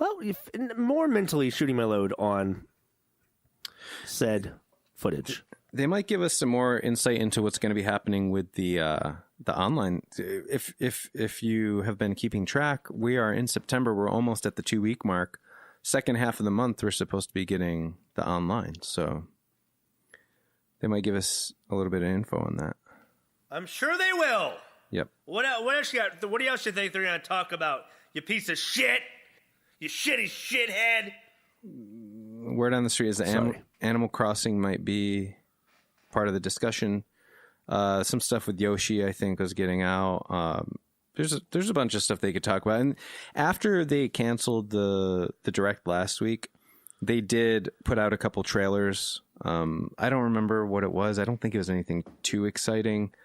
Well, more mentally shooting my load on said footage. They might give us some more insight into what's going to be happening with the online. If you have been keeping track, we are in September. We're almost at the 2-week mark. Second half of the month, we're supposed to be getting the online. So they might give us a little bit of info on that. I'm sure they will. Yep. What else you got? What else you think they're going to talk about? You piece of shit. You shitty shithead. Word on the street is that Animal Crossing might be part of the discussion. Some stuff with Yoshi, I think, was getting out. There's a bunch of stuff they could talk about. And after they canceled the Direct last week, they did put out a couple trailers. I don't remember what it was. I don't think it was anything too exciting.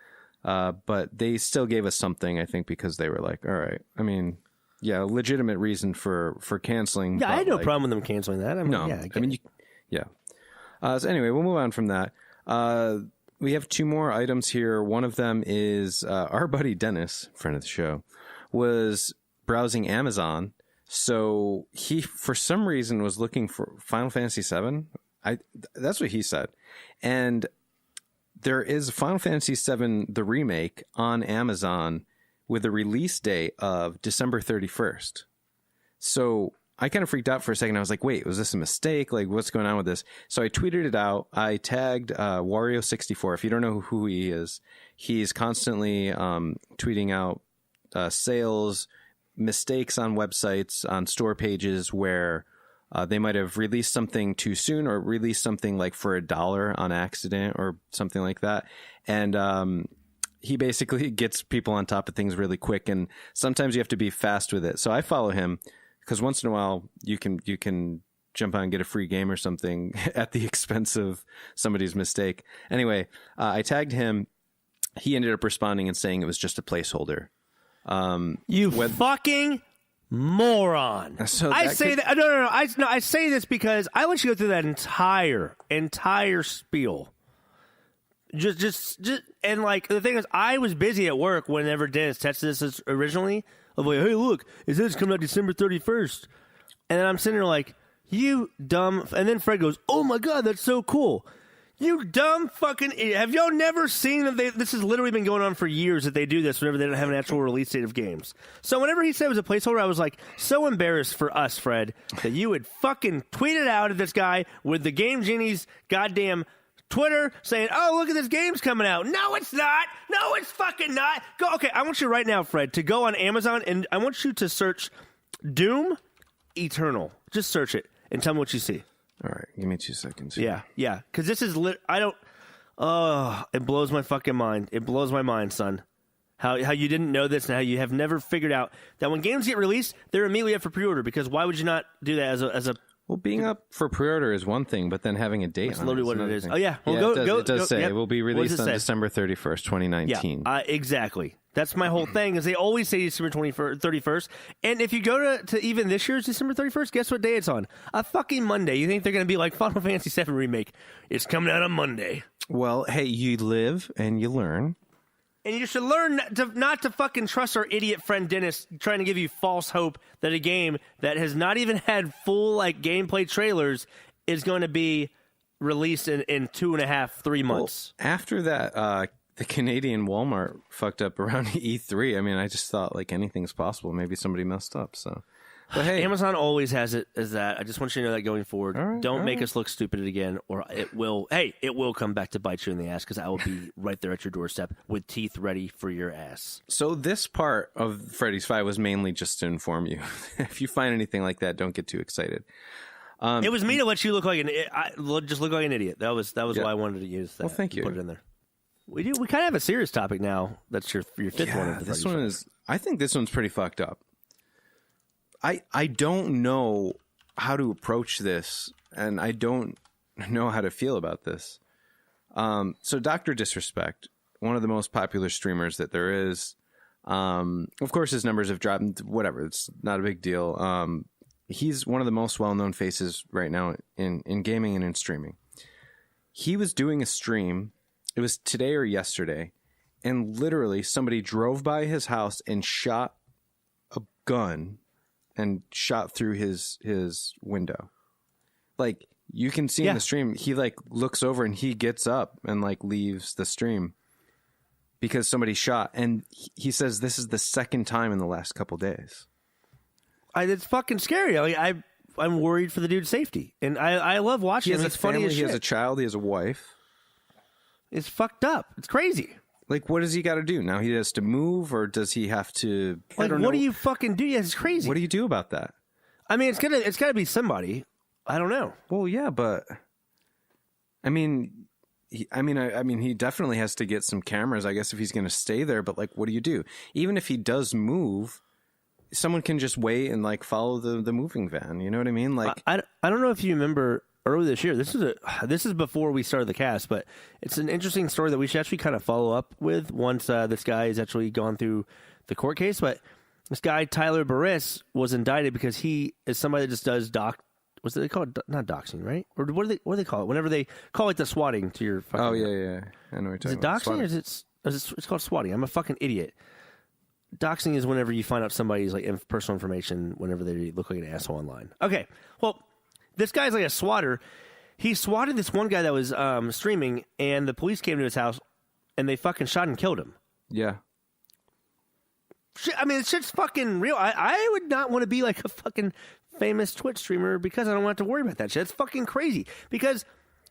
But they still gave us something, I think, because they were like, all right. I mean, yeah, legitimate reason for canceling. Yeah, I had no problem with them canceling that. So anyway, we'll move on from that. We have 2 more items here. One of them is our buddy Dennis, friend of the show, was browsing Amazon. So he, for some reason, was looking for Final Fantasy VII. That's what he said. And there is Final Fantasy VII, the remake, on Amazon with a release date of December 31st. So I kind of freaked out for a second. I was like, wait, was this a mistake? Like, what's going on with this? So I tweeted it out. I tagged Wario64. If you don't know who he is, he's constantly tweeting out sales, mistakes on websites, on store pages where they might have released something too soon or released something like for $1 on accident or something like that. And he basically gets people on top of things really quick. And sometimes you have to be fast with it. So I follow him, because once in a while you can jump on and get a free game or something at the expense of somebody's mistake. Anyway, I tagged him. He ended up responding and saying it was just a placeholder. Fucking moron. So I say that. No. I say this because I let you go through that entire spiel. Just, and like the thing is, I was busy at work whenever Dennis texted us originally. Of like, hey, look, it says it's coming out December 31st. And then I'm sitting there like, you dumb. And then Fred goes, oh my God, that's so cool. You dumb fucking idiot. Have y'all never seen that this has literally been going on for years that they do this whenever they don't have an actual release date of games? So whenever he said it was a placeholder, I was like, so embarrassed for us, Fred, that you would fucking tweet it out at this guy with the Game Genies goddamn Twitter saying, oh, look at this game's coming out. No, it's not. No, it's fucking not. Go. Okay, I want you right now, Fred, to go on Amazon, and I want you to search Doom Eternal. Just search it and tell me what you see. All right, give me 2 seconds. Yeah, because this is it blows my fucking mind. It blows my mind, son. How you didn't know this and how you have never figured out that when games get released, they're immediately up for pre-order, because why would you not do that as a Well, being up for pre-order is one thing, but then having a date That's on literally it is what it is. thing. Oh, yeah. Well, yeah, it does say yep. it will be released on December 31st, 2019. Yeah, exactly. That's my whole thing, is they always say December 31st. And if you go to even this year's December 31st, guess what day it's on? A fucking Monday. You think they're going to be like Final Fantasy VII Remake? It's coming out on Monday. Well, hey, you live and you learn. And you should learn not to fucking trust our idiot friend Dennis trying to give you false hope that a game that has not even had full like gameplay trailers is going to be released in 2.5, 3 months. Well, after that, the Canadian Walmart fucked up around E3. I mean, I just thought like anything's possible. Maybe somebody messed up. So, but hey, Amazon always has it as that. I just want you to know that going forward. Don't make us look stupid again, or it will. Hey, it will come back to bite you in the ass, because I will be right there at your doorstep with teeth ready for your ass. So this part of Freddy's Five was mainly just to inform you. If you find anything like that, don't get too excited. It was me to let you look like just look like an idiot. That was why I wanted to use that. Well, thank you. Put it in there. We kind of have a serious topic now. That's your fifth one. This one is. I think this one's pretty fucked up. I don't know how to approach this, and I don't know how to feel about this. So Dr. Disrespect, one of the most popular streamers that there is, of course his numbers have dropped. Whatever, it's not a big deal. He's one of the most well-known faces right now in gaming and in streaming. He was doing a stream. It was today or yesterday, and literally somebody drove by his house and shot a gun and shot through his window. Like, you can see in the stream, he like looks over and he gets up and like leaves the stream because somebody shot. And he says this is the second time in the last couple days. It's fucking scary. I'm worried for the dude's safety, and I love watching him. It's funny as shit. He has a child. He has a wife. It's fucked up. It's crazy. Like, what does he got to do now? He has to move, or does he have to? Like, what do you fucking do? Yeah, it's crazy. What do you do about that? I mean, it's gotta be somebody. I don't know. Well, yeah, but I mean, he definitely has to get some cameras, I guess, if he's going to stay there. But like, what do you do? Even if he does move, someone can just wait and like follow the moving van. You know what I mean? Like, I don't know if you remember earlier this year. This is before we started the cast, but it's an interesting story that we should actually kind of follow up with once this guy has actually gone through the court case. But this guy Tyler Barris was indicted because he is somebody that just does what's it called? Not doxing, right? Or what do they call it? Whenever they call it the swatting to your fucking... Oh, yeah. I know what you're talking about. Is it doxing or is it's called swatting? I'm a fucking idiot. Doxing is whenever you find out somebody's like personal information whenever they look like an asshole online. Okay, well, this guy's like a swatter. He swatted this one guy that was streaming, and the police came to his house, and they fucking shot and killed him. Yeah. Shit, I mean, it's shit's fucking real. I would not want to be like a fucking famous Twitch streamer because I don't have to worry about that shit. It's fucking crazy. Because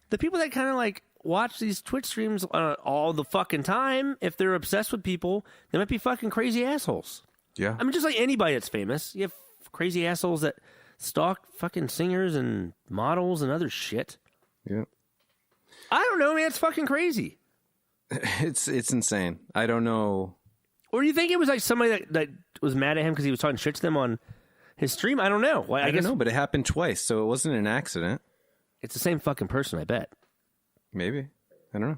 the people that kind of like watch these Twitch streams all the fucking time, if they're obsessed with people, they might be fucking crazy assholes. Yeah. I mean, just like anybody that's famous, you have crazy assholes that stalk fucking singers and models and other shit. Yeah. I don't know, man. It's fucking crazy. It's insane. I don't know. Or do you think it was like somebody that was mad at him because he was talking shit to them on his stream? I don't know. Well, I guess don't know, but it happened twice, so it wasn't an accident. It's the same fucking person, I bet. Maybe. I don't know.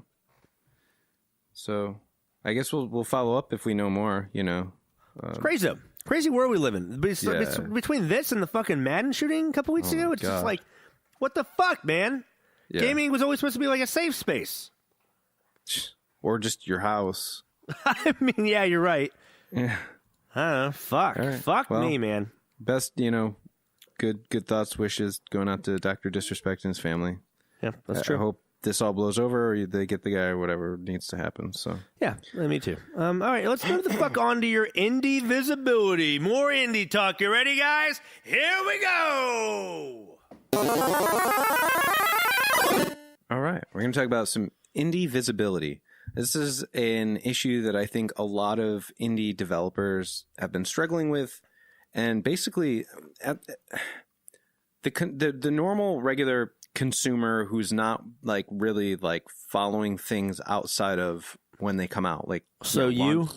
So, I guess we'll follow up if we know more, you know. It's crazy, though. Crazy world we live in. Between this and the fucking Madden shooting a couple weeks ago, it's just like, what the fuck, man? Yeah. Gaming was always supposed to be like a safe space. Or just your house. I mean, yeah, you're right. Yeah. I don't know. Fuck. Right. Fuck me, man. Best, good thoughts, wishes going out to Dr. Disrespect and his family. Yeah, that's true. I hope this all blows over or they get the guy or whatever needs to happen. So yeah, me too. All right, let's go the fuck on to your indie visibility. More indie talk. You ready, guys? Here we go. All right, we're going to talk about some indie visibility. This is an issue that I think a lot of indie developers have been struggling with. And basically, the normal, regular consumer who's not like really like following things outside of when they come out, like no,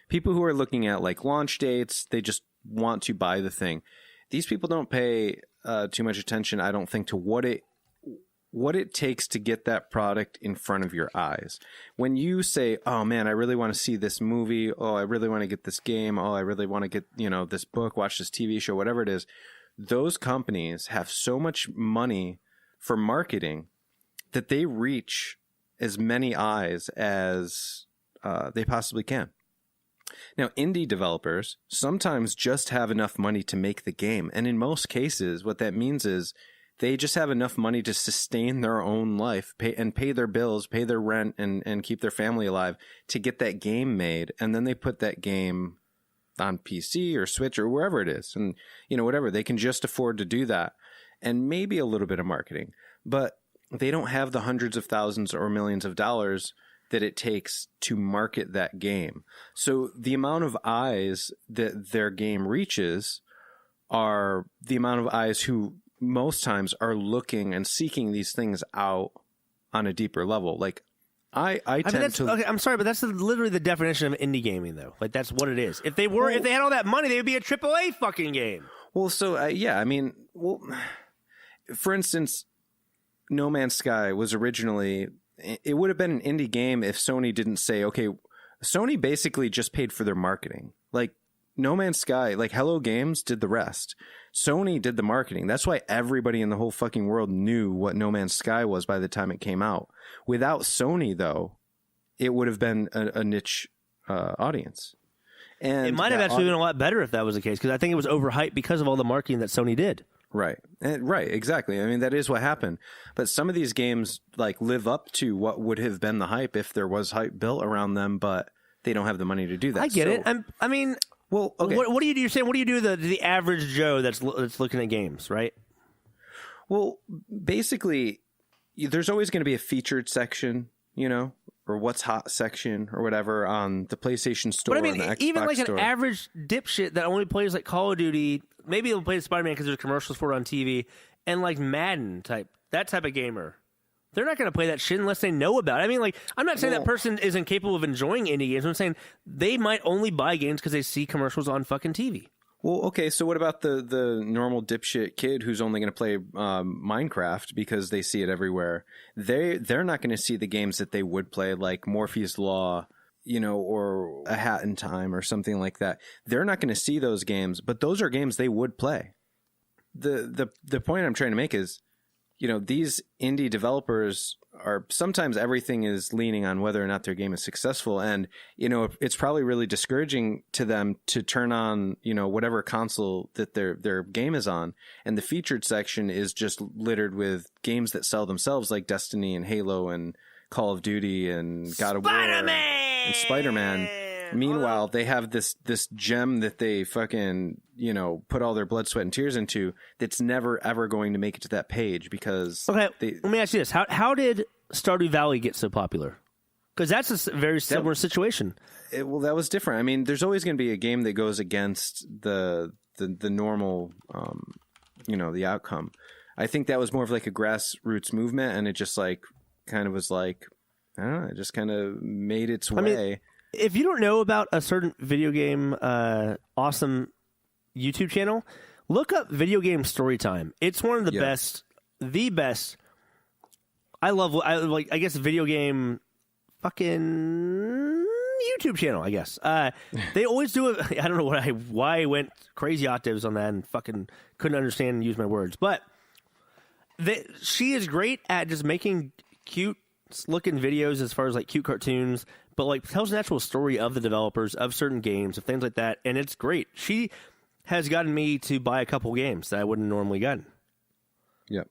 people who are looking at like launch dates, they just want to buy the thing. These people don't pay too much attention, I don't think, to what it takes to get that product in front of your eyes. When you say, oh man, I really want to see this movie. Oh, I really want to get this game. Oh, I really want to get, this book, watch this TV show, whatever it is. Those companies have so much money for marketing that they reach as many eyes as they possibly can. Now, indie developers sometimes just have enough money to make the game. And in most cases, what that means is they just have enough money to sustain their own life, pay their bills, pay their rent, and keep their family alive to get that game made. And then they put that game on PC or Switch or wherever it is. And, whatever, they can just afford to do that. And maybe a little bit of marketing. But they don't have the hundreds of thousands or millions of dollars that it takes to market that game. So the amount of eyes that their game reaches are the amount of eyes who most times are looking and seeking these things out on a deeper level. Like I tend to. Okay, I'm sorry, but that's literally the definition of indie gaming, though. Like that's what it is. If they had all that money, they would be a AAA fucking game. Well, so for instance, No Man's Sky was originally. It would have been an indie game if Sony didn't say, okay, Sony basically just paid for their marketing. Like No Man's Sky, like Hello Games did the rest. Sony did the marketing. That's why everybody in the whole fucking world knew what No Man's Sky was by the time it came out. Without Sony, though, it would have been a niche audience. And it might have actually been a lot better if that was the case, because I think it was overhyped because of all the marketing that Sony did. Right. Right, exactly. I mean, that is what happened. But some of these games like live up to what would have been the hype if there was hype built around them, but they don't have the money to do that. I get it. I mean, well, okay. What do you do? You're saying, what do you do to the average Joe that's looking at games, right? Well, basically, there's always going to be a featured section, you know, or what's hot section or whatever on the PlayStation Store. But I mean, and the Xbox even like Store. an average dipshit that only plays like Call of Duty, maybe he'll play Spider-Man because there's commercials for it on TV, and like Madden that type of gamer. They're not going to play that shit unless they know about it. I mean, like, I'm not saying that person is incapable of enjoying indie games. I'm saying they might only buy games because they see commercials on fucking TV. Well, okay, so what about the normal dipshit kid who's only going to play Minecraft because they see it everywhere? They're not going to see the games that they would play, like Morpheus Law, you know, or A Hat in Time or something like that. They're not going to see those games, but those are games they would play. The point I'm trying to make is, you know, these indie developers are sometimes everything is leaning on whether or not their game is successful. And, you know, it's probably really discouraging to them to turn on, you know, whatever console that their game is on. And the featured section is just littered with games that sell themselves, like Destiny and Halo and Call of Duty and God of War and Spider-Man. Meanwhile, they have this gem that they fucking, you know, put all their blood, sweat, and tears into that's never, ever going to make it to that page because... Okay, let me ask you this. How did Stardew Valley get so popular? Because that's a very similar situation. Well, that was different. I mean, there's always going to be a game that goes against the normal, you know, the outcome. I think that was more of like a grassroots movement, and it just like kind of was like, I don't know, it just kind of made its way. Mean, if you don't know about a certain video game awesome YouTube channel, look up Video Game Storytime. It's one of the best, the best. I guess video game fucking YouTube channel, I guess. They always do it. I don't know why I went crazy octaves on that and fucking couldn't understand and use my words. But she is great at just making cute looking videos as far as like cute cartoons, but like tells an actual story of the developers of certain games, of things like that, and it's great. She has gotten me to buy a couple games that I wouldn't normally gotten. Yep.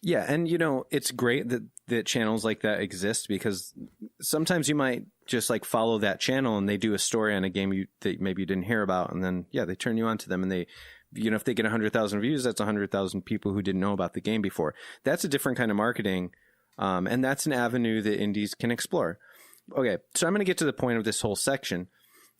Yeah, and you know, it's great that channels like that exist because sometimes you might just like follow that channel and they do a story on a game that maybe you didn't hear about, and then they turn you on to them, and they, you know, if they get 100,000 views, that's 100,000 people who didn't know about the game before. That's a different kind of marketing. And that's an avenue that indies can explore. Okay, so I'm going to get to the point of this whole section.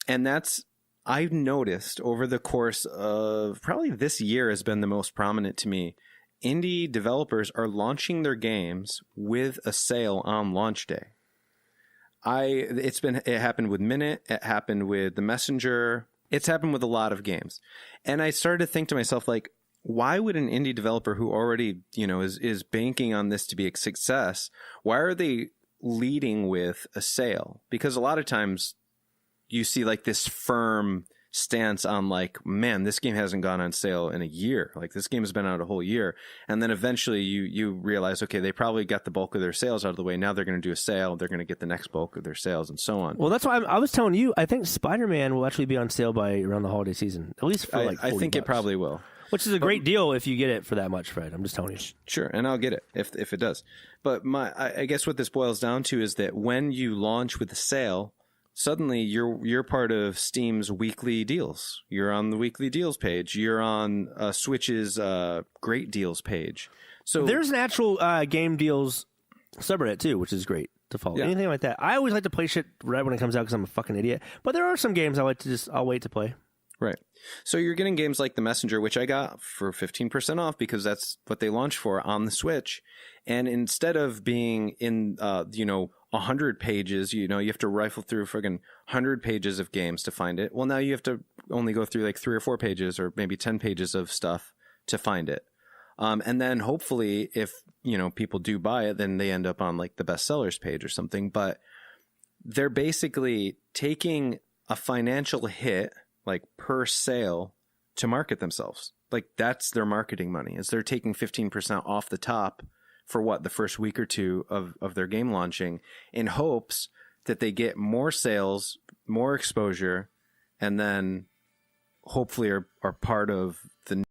And that's, I've noticed over the course of probably this year has been the most prominent to me. Indie developers are launching their games with a sale on launch day. It happened with Minute. It happened with The Messenger. It's happened with a lot of games. And I started to think to myself, like, why would an indie developer who already, you know, is banking on this to be a success, why are they leading with a sale? Because a lot of times you see like this firm stance on like, man, this game hasn't gone on sale in a year. Like this game has been out a whole year. And then eventually you realize, okay, they probably got the bulk of their sales out of the way. Now they're going to do a sale. They're going to get the next bulk of their sales and so on. Well, that's why I was telling you, I think Spider-Man will actually be on sale by around the holiday season, at least for like $40. I think it probably will. Which is a great deal if you get it for that much, Fred. I'm just telling you. Sure, and I'll get it if it does. But I guess what this boils down to is that when you launch with a sale, suddenly you're part of Steam's weekly deals. You're on the weekly deals page. You're on Switch's great deals page. So there's an actual game deals subreddit too, which is great to follow. Yeah. Anything like that. I always like to play shit right when it comes out because I'm a fucking idiot. But there are some games I'll wait to play. Right. So you're getting games like The Messenger, which I got for 15% off because that's what they launched for on the Switch. And instead of being in, 100 pages, you have to rifle through friggin' 100 pages of games to find it. Well, now you have to only go through like 3 or 4 pages or maybe 10 pages of stuff to find it. And then hopefully if, people do buy it, then they end up on like the bestsellers page or something. But they're basically taking a financial hit like per sale to market themselves. Like that's their marketing money, is they're taking 15% off the top for the first week or two of their game launching in hopes that they get more sales, more exposure, and then hopefully are part of the